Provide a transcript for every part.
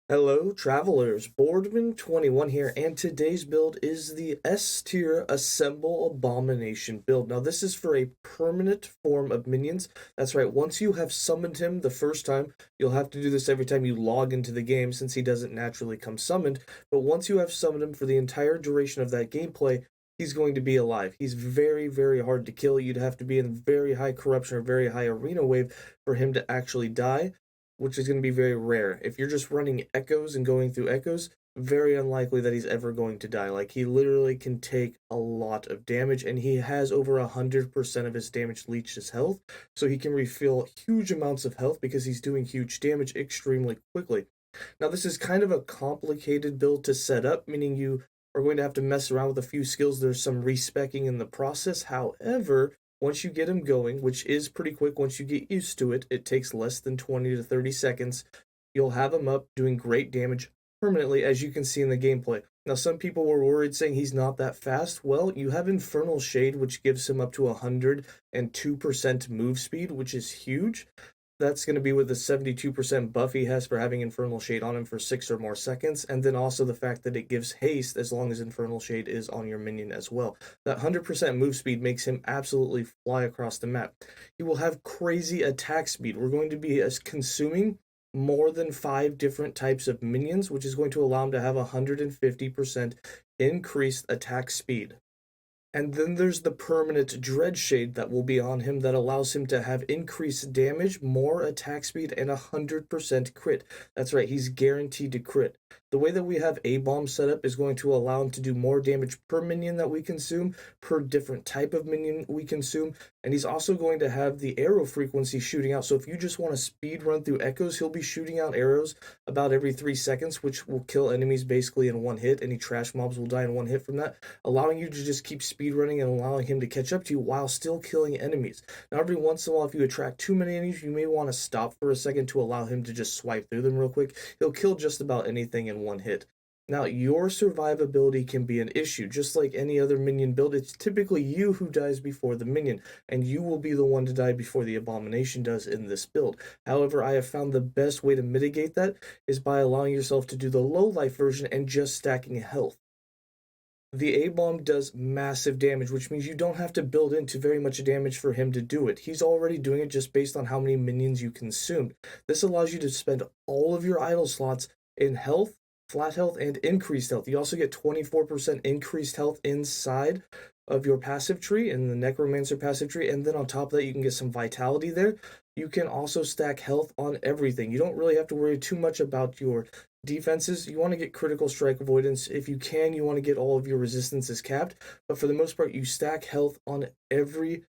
Hello travelers, Boardman21 here, and today's build is the S tier Assemble Abomination build. Now this is for a permanent form of minions. That's right, once you have summoned him the first time, you'll have to do this every time you log into the game since he doesn't naturally come summoned, but once you have summoned him for the entire duration of that gameplay, he's going to be alive. He's very, very hard to kill. You'd have to be in very high corruption or very high arena wave for him to actually die, which is going to be very rare. If you're just running echoes and going through echoes, very unlikely that he's ever going to die. Like, he literally can take a lot of damage, and he has over 100% of his damage leached his health, so he can refill huge amounts of health because he's doing huge damage extremely quickly. Now, this is kind of a complicated build to set up, meaning you are going to have to mess around with a few skills. There's some respecing in the process. However, once you get him going, which is pretty quick once you get used to it, it takes less than 20 to 30 seconds, you'll have him up doing great damage permanently, as you can see in the gameplay. Now, some people were worried saying he's not that fast. Well, you have Infernal Shade, which gives him up to 102% move speed, which is huge. That's going to be with the 72% buff he has for having Infernal Shade on him for 6 or more seconds, and then also the fact that it gives haste as long as Infernal Shade is on your minion as well. That 100% move speed makes him absolutely fly across the map. He will have crazy attack speed. We're going to be consuming more than 5 different types of minions, which is going to allow him to have 150% increased attack speed. And then there's the permanent Dread Shade that will be on him that allows him to have increased damage, more attack speed, and 100% crit. That's right, he's guaranteed to crit. The way that we have A-Bomb set up is going to allow him to do more damage per minion that we consume, per different type of minion we consume, and he's also going to have the arrow frequency shooting out. So if you just want to speed run through echoes, he'll be shooting out arrows about every 3 seconds, which will kill enemies basically in one hit. Any trash mobs will die in one hit from that, allowing you to just keep speed running and allowing him to catch up to you while still killing enemies. Now, every once in a while, if you attract too many enemies, you may want to stop for a second to allow him to just swipe through them real quick. He'll kill just about anything in one hit. Now, your survivability can be an issue. Just like any other minion build, it's typically you who dies before the minion, and you will be the one to die before the Abomination does in this build. However, I have found the best way to mitigate that is by allowing yourself to do the low life version and just stacking health. The A-Bomb does massive damage, which means you don't have to build into very much damage for him to do it. He's already doing it just based on how many minions you consumed. This allows you to spend all of your idle slots in health, flat health, and increased health. You also get 24% increased health inside of your passive tree in the Necromancer passive tree, and then on top of that you can get some vitality there. You can also stack health on everything. You don't really have to worry too much about your defenses. You want to get critical strike avoidance. If you can, you want to get all of your resistances capped, but for the most part you stack health on every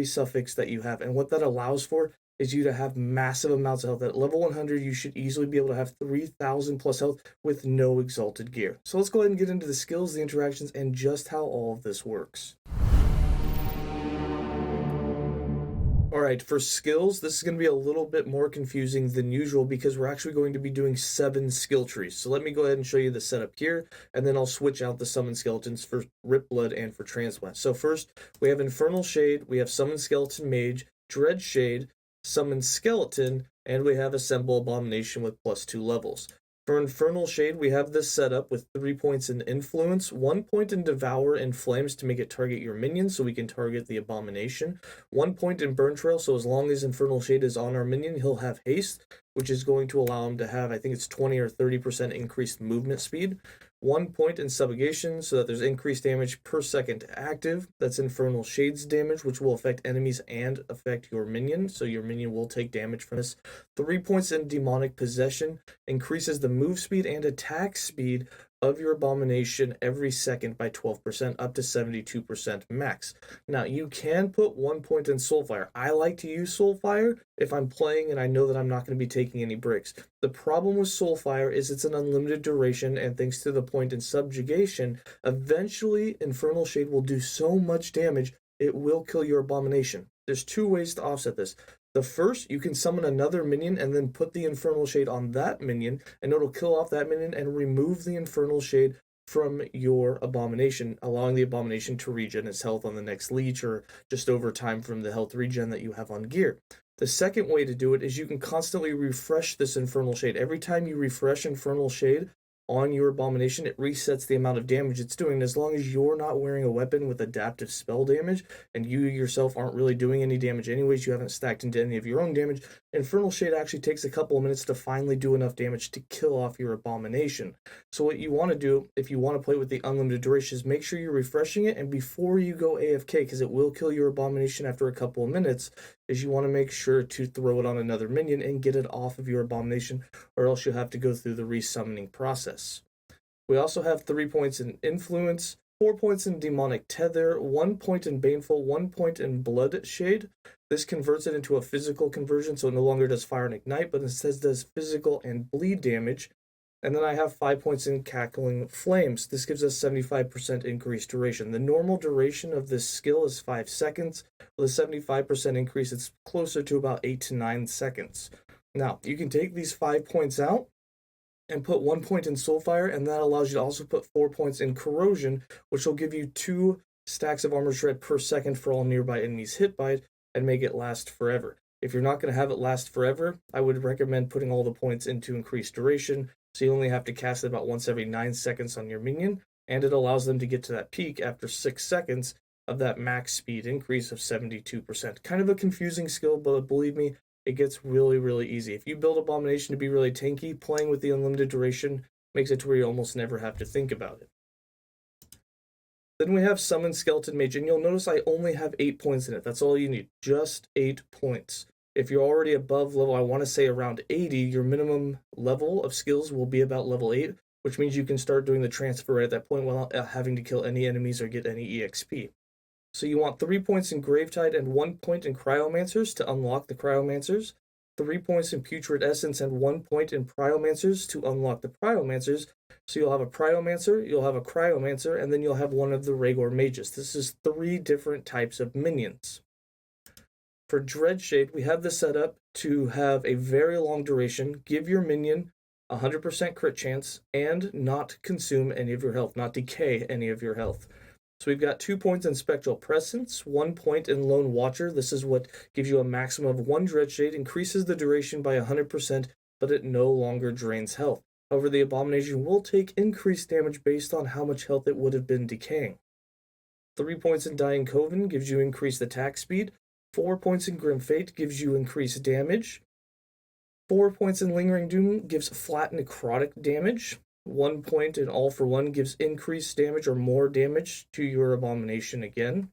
suffix that you have. And what that allows for is you to have massive amounts of health. At level 100, you should easily be able to have 3,000 plus health with no exalted gear. So let's go ahead and get into the skills, the interactions, and just how all of this works. Alright, for skills, this is going to be a little bit more confusing than usual because we're actually going to be doing 7 skill trees. So let me go ahead and show you the setup here, and then I'll switch out the Summon Skeletons for Rip Blood and for Transplant. So first, we have Infernal Shade, we have Summon Skeleton Mage, Dread Shade, Summon Skeleton, and we have Assemble Abomination with +2 levels. For Infernal Shade, we have this set up with 3 points in Influence, 1 point in Devour and Flames to make it target your minions, so we can target the Abomination, 1 point in Burn Trail, so as long as Infernal Shade is on our minion, he'll have Haste, which is going to allow him to have, I think it's 20 or 30% increased movement speed, 1 point in Subjugation, so that there's increased damage per second active. That's Infernal Shade's damage, which will affect enemies and affect your minion, so your minion will take damage from this. 3 points in Demonic Possession, increases the move speed and attack speed of your Abomination every second by 12%, up to 72% max. Now, you can put 1 point in Soulfire. I like to use Soulfire if I'm playing and I know that I'm not going to be taking any bricks. The problem with Soulfire is it's an unlimited duration, and thanks to the point in Subjugation, eventually Infernal Shade will do so much damage, it will kill your Abomination. There's 2 ways to offset this. The first, you can summon another minion and then put the Infernal Shade on that minion, and it'll kill off that minion and remove the Infernal Shade from your Abomination, allowing the Abomination to regen its health on the next leech or just over time from the health regen that you have on gear. The second way to do it is you can constantly refresh this Infernal Shade. Every time you refresh Infernal Shade on your Abomination, it resets the amount of damage it's doing. And as long as you're not wearing a weapon with adaptive spell damage, and you yourself aren't really doing any damage anyways, you haven't stacked into any of your own damage, Infernal Shade actually takes a couple of minutes to finally do enough damage to kill off your Abomination. So what you want to do, if you want to play with the unlimited duration, is make sure you're refreshing it, and before you go AFK, because it will kill your Abomination after a couple of minutes, is you want to make sure to throw it on another minion and get it off of your Abomination, or else you'll have to go through the resummoning process. We also have 3 points in Influence, 4 points in Demonic Tether, 1 point in Baneful, 1 point in Blood Shade. This converts it into a physical conversion, so it no longer does Fire and Ignite, but instead does physical and bleed damage. And then I have 5 points in Cackling Flames. This gives us 75% increased duration. The normal duration of this skill is 5 seconds. With a 75% increase, it's closer to about 8 to 9 seconds. Now, you can take these 5 points out and put 1 point in Soulfire, and that allows you to also put 4 points in Corrosion, which will give you 2 stacks of Armor Shred per second for all nearby enemies hit by it, and make it last forever. If you're not going to have it last forever, I would recommend putting all the points into increased duration, so you only have to cast it about once every 9 seconds on your minion, and it allows them to get to that peak after 6 seconds of that max speed increase of 72%. Kind of a confusing skill, but believe me, it gets really, really easy. If you build Abomination to be really tanky, playing with the unlimited duration makes it to where you almost never have to think about it. Then we have Summon Skeleton Mage, and you'll notice I only have 8 points in it. That's all you need, just 8 points. If you're already above level, I want to say around 80, your minimum level of skills will be about level 8, which means you can start doing the transfer at that point without having to kill any enemies or get any EXP. So you want 3 points in Gravetide and 1 point in Cryomancers to unlock the Cryomancers, 3 points in Putrid Essence and 1 point in Cryomancers to unlock the Cryomancers. So you'll have a Cryomancer, you'll have a Cryomancer, and then you'll have one of the Rhaegor Mages. This is 3 different types of minions. For Dreadshade, we have this set up to have a very long duration, give your minion 100% crit chance, and not consume any of your health, not decay any of your health. So we've got 2 points in Spectral Presence, 1 point in Lone Watcher. This is what gives you a maximum of 1 Dreadshade, increases the duration by 100%, but it no longer drains health. However, the Abomination will take increased damage based on how much health it would have been decaying. 3 points in Dying Coven gives you increased attack speed. 4 points in Grim Fate gives you increased damage. 4 points in Lingering Doom gives flat necrotic damage. 1 point in All for One gives increased damage or more damage to your Abomination again.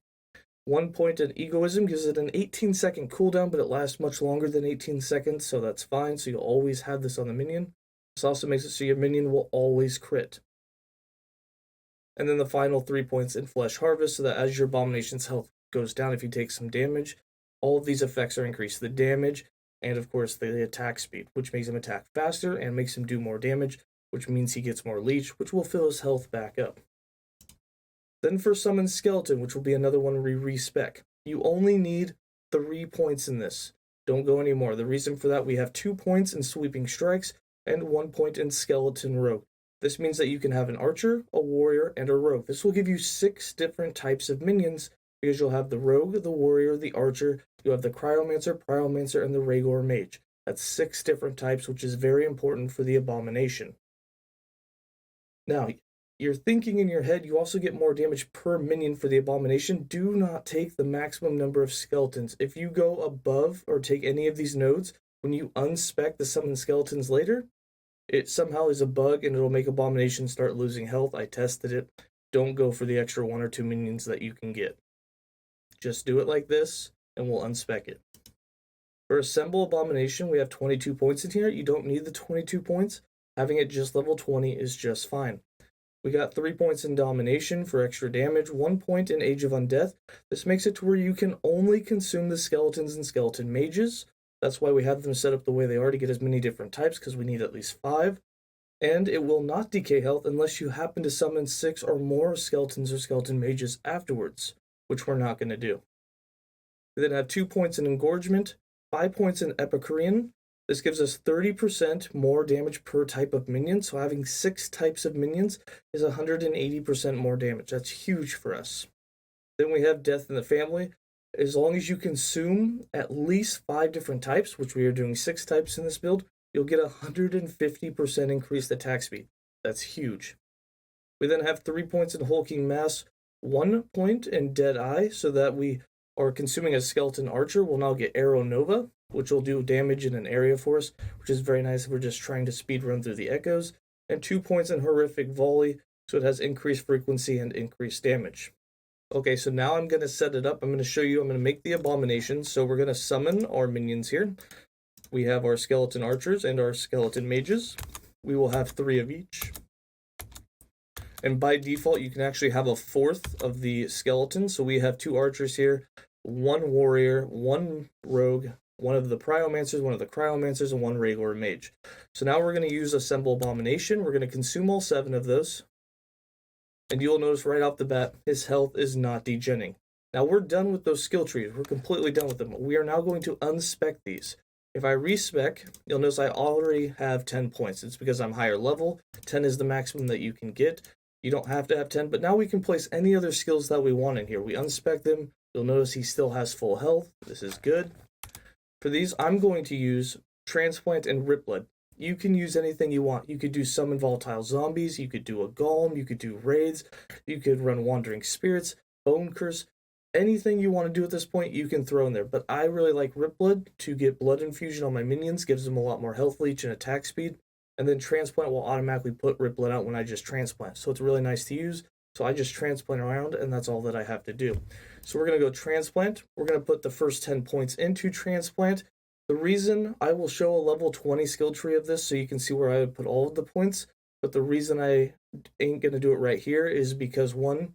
1 point in Egoism gives it an 18-second cooldown, but it lasts much longer than 18 seconds, so that's fine, so you'll always have this on the minion. This also makes it so your minion will always crit. And then the final 3 points in Flesh Harvest, so that as your Abomination's health goes down, if you take some damage, all of these effects are increased. The damage, and of course the attack speed, which makes him attack faster and makes him do more damage, which means he gets more leech, which will fill his health back up. Then for Summon Skeleton, which will be another one we respec. You only need 3 points in this. Don't go any more. The reason for that, we have 2 points in Sweeping Strikes and 1 point in Skeleton Rogue. This means that you can have an Archer, a Warrior, and a Rogue. This will give you 6 different types of minions, because you'll have the Rogue, the Warrior, the Archer, you have the Cryomancer, Pyromancer, and the Rhaegor Mage. That's 6 different types, which is very important for the Abomination. Now, you're thinking in your head, you also get more damage per minion for the Abomination. Do not take the maximum number of skeletons. If you go above or take any of these nodes, when you unspec the Summon Skeletons later, it somehow is a bug and it'll make Abomination start losing health. I tested it. Don't go for the extra 1 or 2 minions that you can get. Just do it like this, and we'll unspec it. For Assemble Abomination, we have 22 points in here. You don't need the 22 points. Having it just level 20 is just fine. We got 3 points in Domination for extra damage, 1 point in Age of Undeath. This makes it to where you can only consume the Skeletons and Skeleton Mages. That's why we have them set up the way they are, to get as many different types, because we need at least 5. And it will not decay health unless you happen to summon 6 or more Skeletons or Skeleton Mages afterwards, which we're not going to do. We then have 2 points in Engorgement, 5 points in Epoch. This gives us 30% more damage per type of minion, so having 6 types of minions is 180% more damage. That's huge for us. Then we have Death in the Family. as long as you consume at least 5 different types, which we are doing 6 types in this build, you'll get 150% increased attack speed. That's huge. We then have 3 points in hulking mass, 1 point in dead eye, so that we are consuming a skeleton archer. We'll now get arrow nova, which will do damage in an area for us, which is very nice if we're just trying to speed run through the echoes. And 2 points in horrific volley, so it has increased frequency and increased damage. Okay, so now I'm going to set it up. I'm going to show you, I'm going to make the abomination. So we're going to summon our minions here. We have our skeleton archers and our skeleton mages. We will have 3 of each. And by default, you can actually have a 4th of the skeleton. So we have 2 archers here, 1 warrior, 1 rogue, 1 of the cryomancers, 1 of the cryomancers, and 1 regular mage. So now we're going to use Assemble Abomination. We're going to consume all 7 of those. And you'll notice right off the bat, his health is not degenning. Now we're done with those skill trees. We're completely done with them. We are now going to unspec these. If I respec, you'll notice I already have 10 points. It's because I'm higher level. 10 is the maximum that you can get. You don't have to have 10, but now we can place any other skills that we want in here. We unspec them. You'll notice he still has full health. This is good. For these, I'm going to use Transplant and Rip Blood. You can use anything you want. You could do summon volatile zombies, you could do a golem, you could do raids, you could run wandering spirits, bone curse, anything you want to do at this point you can throw in there. But I really like Rip Blood to get blood infusion on my minions, gives them a lot more health leech and attack speed, and then Transplant will automatically put Rip Blood out when I just transplant. So it's really nice to use. So I just transplant around and that's all that I have to do. So we're going to go Transplant. We're going to put the first 10 points into Transplant. The reason I will show a level 20 skill tree of this so you can see where I would put all of the points, but the reason I ain't going to do it right here is because 1,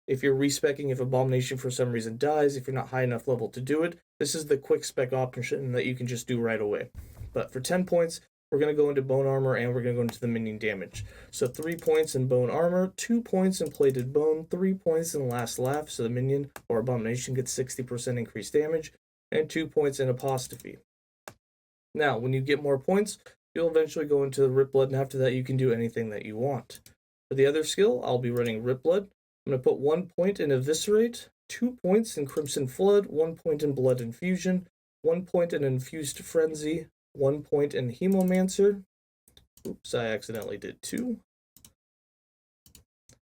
if you're respecking, if Abomination for some reason dies, if you're not high enough level to do it, this is the quick spec option that you can just do right away. But for 10 points, we're going to go into bone armor and we're going to go into the minion damage. So 3 points in bone armor, 2 points in plated bone, 3 points in last laugh, so the minion or abomination gets 60% increased damage, and 2 points in apostrophe. Now, when you get more points, you'll eventually go into the Rip Blood, and after that you can do anything that you want. For the other skill, I'll be running Rip Blood. I'm going to put 1 point in Eviscerate, 2 points in Crimson Flood, 1 point in Blood Infusion, 1 point in Infused Frenzy, 1 point in Hemomancer. Oops, I accidentally did 2.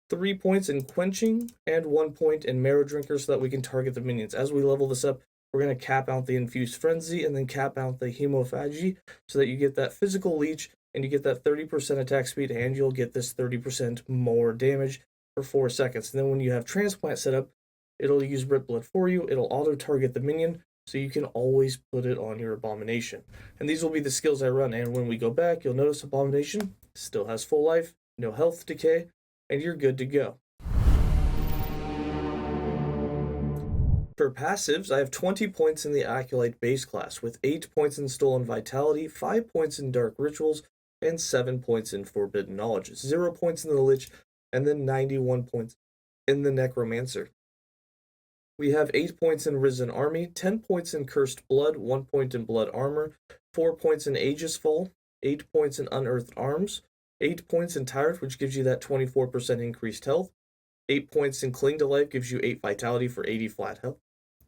3 points in Quenching, and 1 point in Marrow Drinker so that we can target the minions. As we level this up, we're going to cap out the Infused Frenzy and then cap out the 𝐒𝐭𝐚𝐦𝐸 so that you get that physical leech and you get that 30% attack speed and you'll get this 30% more damage for 4 seconds. And then when you have Transplant set up, it'll use Rip Blood for you. It'll auto-target the minion so you can always put it on your Abomination. And these will be the skills I run. And when we go back, you'll notice Abomination still has full life, no health decay, and you're good to go. For passives, I have 20 points in the Acolyte base class, with 8 points in Stolen Vitality, 5 points in Dark Rituals, and 7 points in Forbidden Knowledge, 0 points in the Lich, and then 91 points in the Necromancer. We have 8 points in Risen Army, 10 points in Cursed Blood, 1 point in Blood Armor, 4 points in Aegis Fall, 8 points in Unearthed Arms, 8 points in Tyrant, which gives you that 24% increased health, 8 points in Cling to Life gives you 8 Vitality for 80 flat health,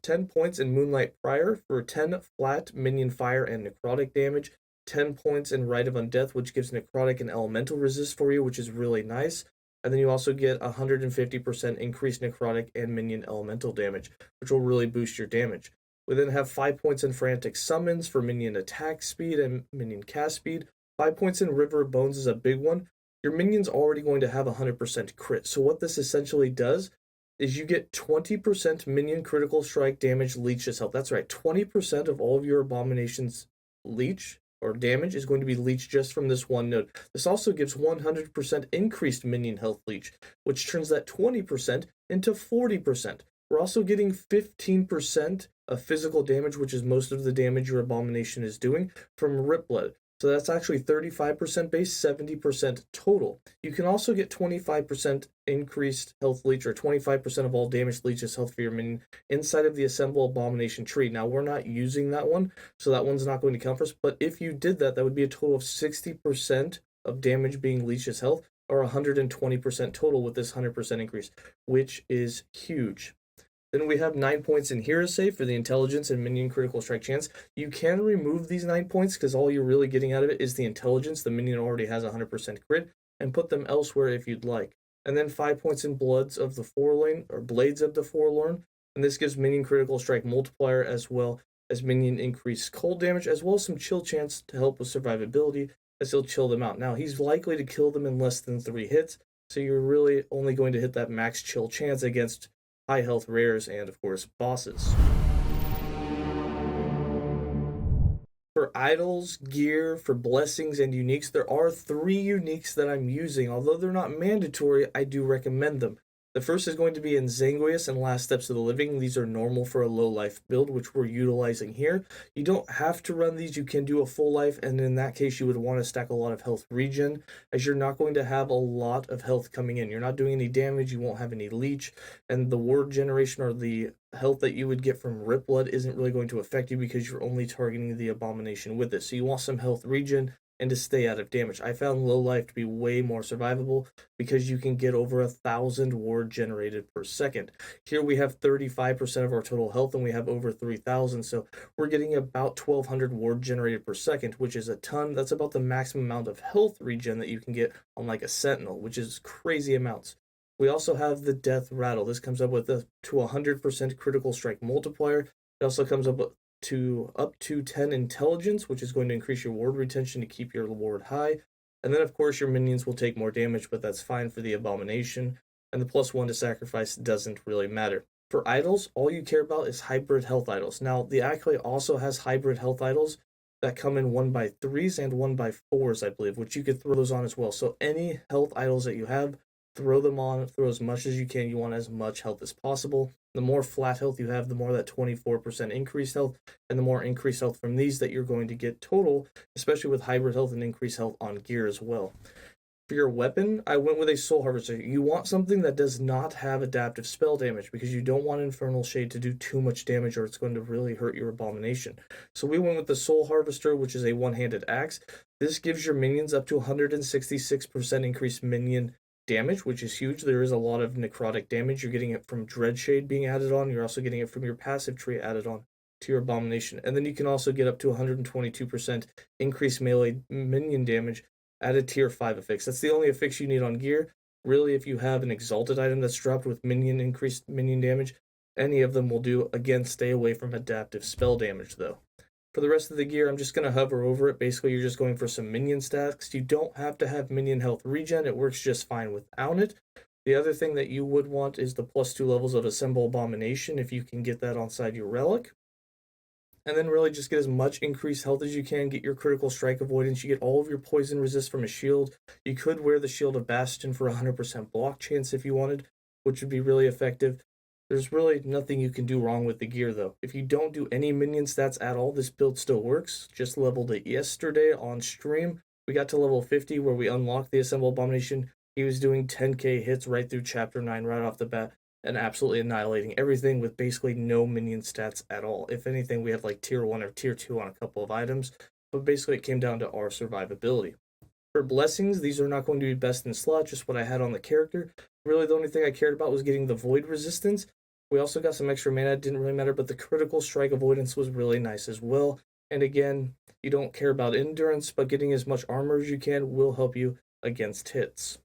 10 points in Moonlight Prior for 10 flat minion fire and necrotic damage, 10 points in Rite of Undeath, which gives necrotic and elemental resist for you, which is really nice. And then you also get 150% increased necrotic and minion elemental damage, which will really boost your damage. We then have 5 points in Frantic Summons for minion attack speed and minion cast speed. 5 points in River of Bones is a big one. Your minion's already going to have 100% crit. So what this essentially does is you get 20% minion critical strike damage leeches health. That's right, 20% of all of your Abomination's leech or damage is going to be leeched just from this one node. This also gives 100% increased minion health leech, which turns that 20% into 40%. We're also getting 15% of physical damage, which is most of the damage your Abomination is doing, from Rip Blood. So that's actually 35% base, 70% total. You can also get 25% increased health leech, or 25% of all damaged leeches health for your minion inside of the Assemble Abomination tree. Now, we're not using that one, so that one's not going to count for us. But if you did that, that would be a total of 60% of damage being leeches health, or 120% total with this 100% increase, which is huge. Then we have 9 points in Hero Save for the intelligence and minion critical strike chance. You can remove these 9 points because all you're really getting out of it is the intelligence. The minion already has 100% crit, and put them elsewhere if you'd like. And then 5 points in Bloods of the Forlorn, or Blades of the Forlorn, and this gives minion critical strike multiplier as well as minion increased cold damage, as well as some chill chance to help with survivability, as he'll chill them out. Now, he's likely to kill them in less than 3 hits, so you're really only going to hit that max chill chance against high health rares and, of course, bosses. For idols, gear, for blessings, and uniques, there are 3 uniques that I'm using. Although they're not mandatory, I do recommend them. The first is going to be 𝐒𝐭𝐦𝐦𝐸 and Last Steps of the Living. These are normal for a low life build, which we're utilizing here. You don't have to run these. You can do a full life, and in that case, you would want to stack a lot of health regen, as you're not going to have a lot of health coming in. You're not doing any damage. You won't have any leech, and the word generation or the health that you would get from Rip Blood isn't really going to affect you because you're only targeting the Abomination with it. So you want some health regen and to stay out of damage. I found low life to be way more survivable because you can get over 1,000 ward generated per second. Here we have 35% of our total health and we have over 3,000, so we're getting about 1,200 ward generated per second, which is a ton. That's about the maximum amount of health regen that you can get on like a Sentinel, which is crazy amounts. We also have the Death Rattle. This comes up with to 100% critical strike multiplier. It also comes up to 10 intelligence, which is going to increase your ward retention to keep your ward high. And then, of course, your minions will take more damage, but that's fine for the Abomination. And the +1 to sacrifice doesn't really matter. For idols, all you care about is hybrid health idols. Now, the Acolyte also has hybrid health idols that come in 1x3s and 1x4s, I believe, which you could throw those on as well. So any health idols that you have, throw them on, throw as much as you can. You want as much health as possible. The more flat health you have, the more that 24% increased health, and the more increased health from these that you're going to get total, especially with hybrid health and increased health on gear as well. For your weapon, I went with a Soul Harvester. You want something that does not have adaptive spell damage because you don't want Infernal Shade to do too much damage or it's going to really hurt your Abomination. So we went with the Soul Harvester, which is a one-handed axe. This gives your minions up to 166% increased minion damage, which is huge. There is a lot of necrotic damage. You're getting it from Dread Shade being added on. You're also getting it from your passive tree added on to your Abomination. And then you can also get up to 122% increased melee minion damage at a tier 5 affix. That's the only affix you need on gear. Really, if you have an exalted item that's dropped with increased minion damage, any of them will do. Again, stay away from adaptive spell damage though. For the rest of the gear, I'm just going to hover over it. Basically, you're just going for some minion stacks. You don't have to have minion health regen. It works just fine without it. The other thing that you would want is the +2 levels of Assemble Abomination, if you can get that on side your relic. And then really just get as much increased health as you can. Get your critical strike avoidance. You get all of your poison resist from a shield. You could wear the Shield of Bastion for 100% block chance if you wanted, which would be really effective. There's really nothing you can do wrong with the gear, though. If you don't do any minion stats at all, this build still works. Just leveled it yesterday on stream. We got to level 50 where we unlocked the Assemble Abomination. He was doing 10k hits right through Chapter 9 right off the bat and absolutely annihilating everything with basically no minion stats at all. If anything, we had like Tier 1 or Tier 2 on a couple of items, but basically it came down to our survivability. For blessings, these are not going to be best in slot, just what I had on the character. Really, the only thing I cared about was getting the void resistance. We also got some extra mana, it didn't really matter, but the critical strike avoidance was really nice as well. And again, you don't care about endurance, but getting as much armor as you can will help you against hits.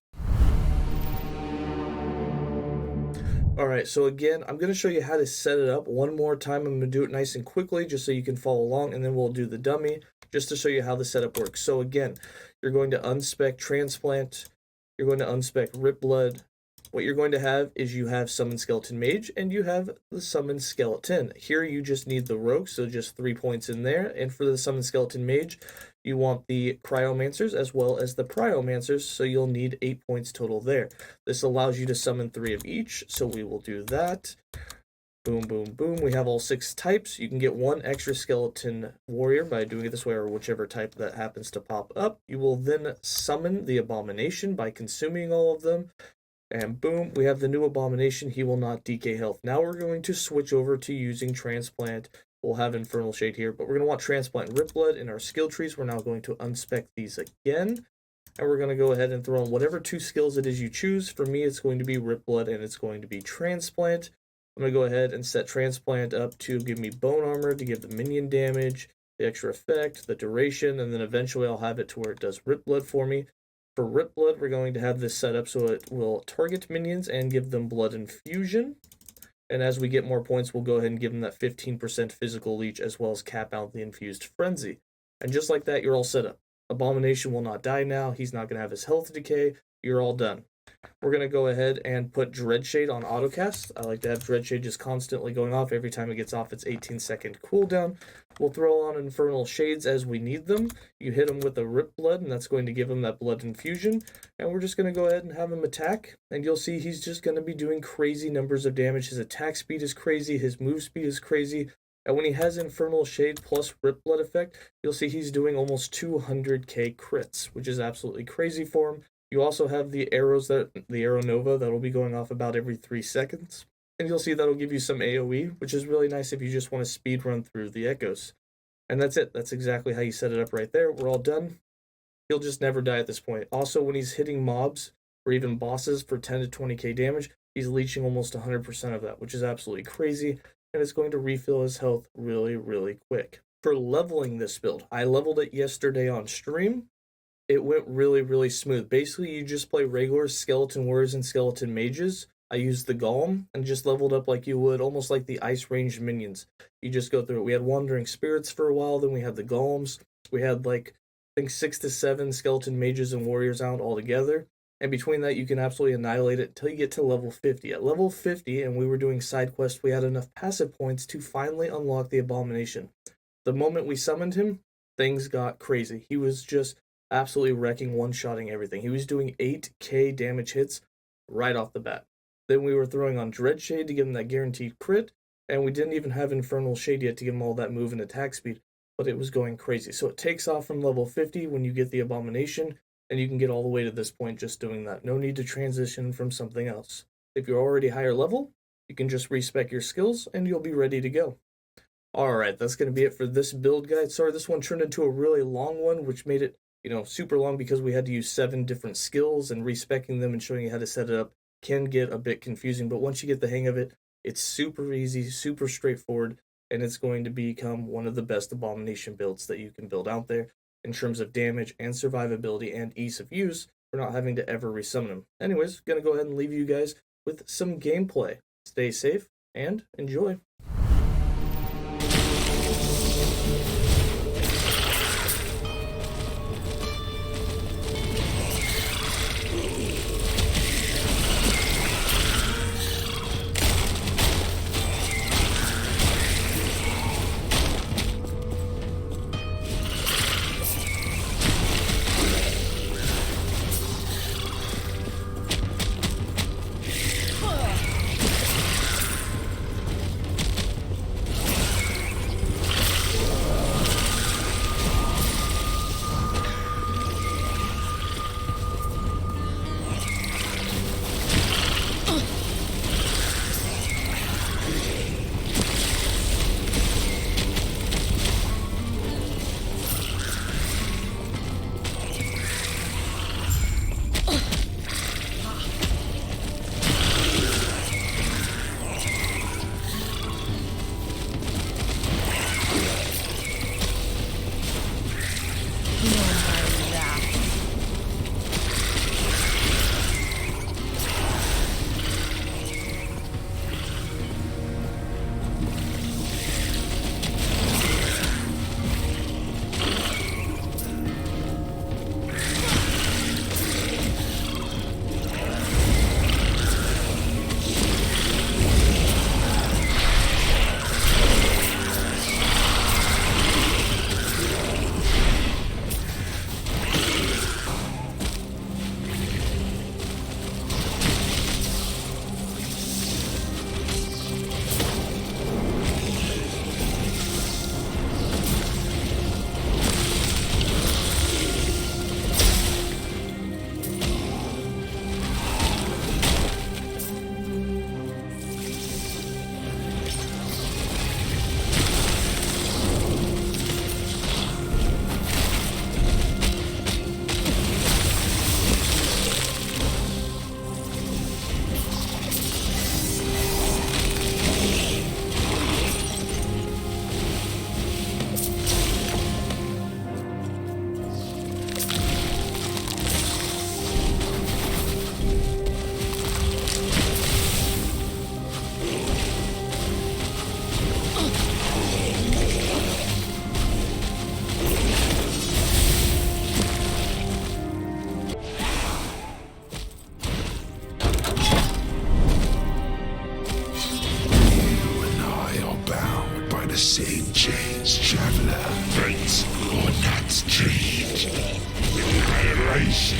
Alright, so again, I'm going to show you how to set it up one more time. I'm going to do it nice and quickly just so you can follow along, and then we'll do the dummy just to show you how the setup works. So again, you're going to unspec Transplant, you're going to unspec Rip Blood. What you're going to have is you have Summon Skeleton Mage and you have the Summon Skeleton. Here you just need the Rogue, so just 3 points in there. And for the Summon Skeleton Mage, you want the Cryomancers as well as the Priomancers, so you'll need 8 points total there. This allows you to summon 3 of each, so we will do that. Boom, boom, boom. We have all 6 types. You can get 1 extra Skeleton Warrior by doing it this way, or whichever type that happens to pop up. You will then summon the Abomination by consuming all of them. And boom, we have the new Abomination. He will not decay health. Now we're going to switch over to using Transplant. We'll have Infernal Shade here, but we're going to want Transplant and Rip Blood in our skill trees. We're now going to unspec these again. And we're going to go ahead and throw in whatever 2 skills it is you choose. For me, it's going to be Rip Blood and it's going to be Transplant. I'm going to go ahead and set Transplant up to give me Bone Armor to give the minion damage, the extra effect, the duration, and then eventually I'll have it to where it does Rip Blood for me. For Rip Blood, we're going to have this set up so it will target minions and give them blood infusion. And as we get more points, we'll go ahead and give them that 15% physical leech as well as cap out the infused frenzy. And just like that, you're all set up. Abomination will not die now. He's not going to have his health decay. You're all done. We're going to go ahead and put Dreadshade on autocast. I like to have Dreadshade just constantly going off every time it gets off its 18-second cooldown. We'll throw on Infernal Shades as we need them. You hit him with a Rip Blood, and that's going to give him that blood infusion. And we're just going to go ahead and have him attack. And you'll see he's just going to be doing crazy numbers of damage. His attack speed is crazy. His move speed is crazy. And when he has Infernal Shade plus Rip Blood effect, you'll see he's doing almost 200k crits, which is absolutely crazy for him. You also have the arrows, the Arrow Nova, that'll be going off about every 3 seconds. And you'll see that'll give you some AoE, which is really nice if you just want to speed run through the echoes. And that's it. That's exactly how you set it up right there. We're all done. He'll just never die at this point. Also, when he's hitting mobs or even bosses for 10 to 20k damage, he's leeching almost 100% of that, which is absolutely crazy. And it's going to refill his health really, really quick. For leveling this build, I leveled it yesterday on stream. It went really, really smooth. Basically, you just play regular skeleton warriors and skeleton mages. I used the golem and just leveled up like you would, almost like the ice ranged minions. You just go through it. We had wandering spirits for a while, then we had the golems. We had like, I think 6 to 7 skeleton mages and warriors out all together. And between that, you can absolutely annihilate it until you get to level 50. At level 50, and we were doing side quests, we had enough passive points to finally unlock the Abomination. The moment we summoned him, things got crazy. He was just absolutely wrecking, one-shotting everything. He was doing 8k damage hits right off the bat. Then we were throwing on Dreadshade to give him that guaranteed crit, and we didn't even have Infernal Shade yet to give him all that move and attack speed, but it was going crazy. So it takes off from level 50 when you get the Abomination, and you can get all the way to this point just doing that. No need to transition from something else. If you're already higher level, you can just respec your skills, and you'll be ready to go. Alright, that's going to be it for this build guide. Sorry, this one turned into a really long one, which made it super long because we had to use 7 different skills, and respecing them and showing you how to set it up can get a bit confusing, but once you get the hang of it, it's super easy, super straightforward, and it's going to become one of the best Abomination builds that you can build out there in terms of damage and survivability and ease of use for not having to ever resummon them. Anyways, gonna go ahead and leave you guys with some gameplay. Stay safe and enjoy. Annihilation.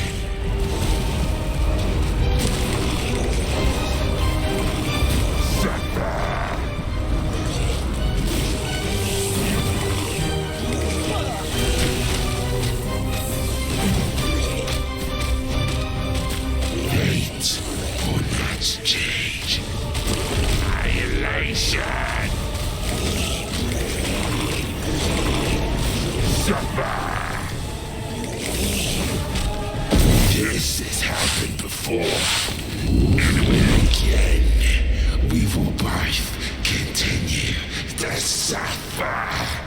Wait for next change. Annihilation. Suffer. This has happened before. And again, we will both continue to suffer.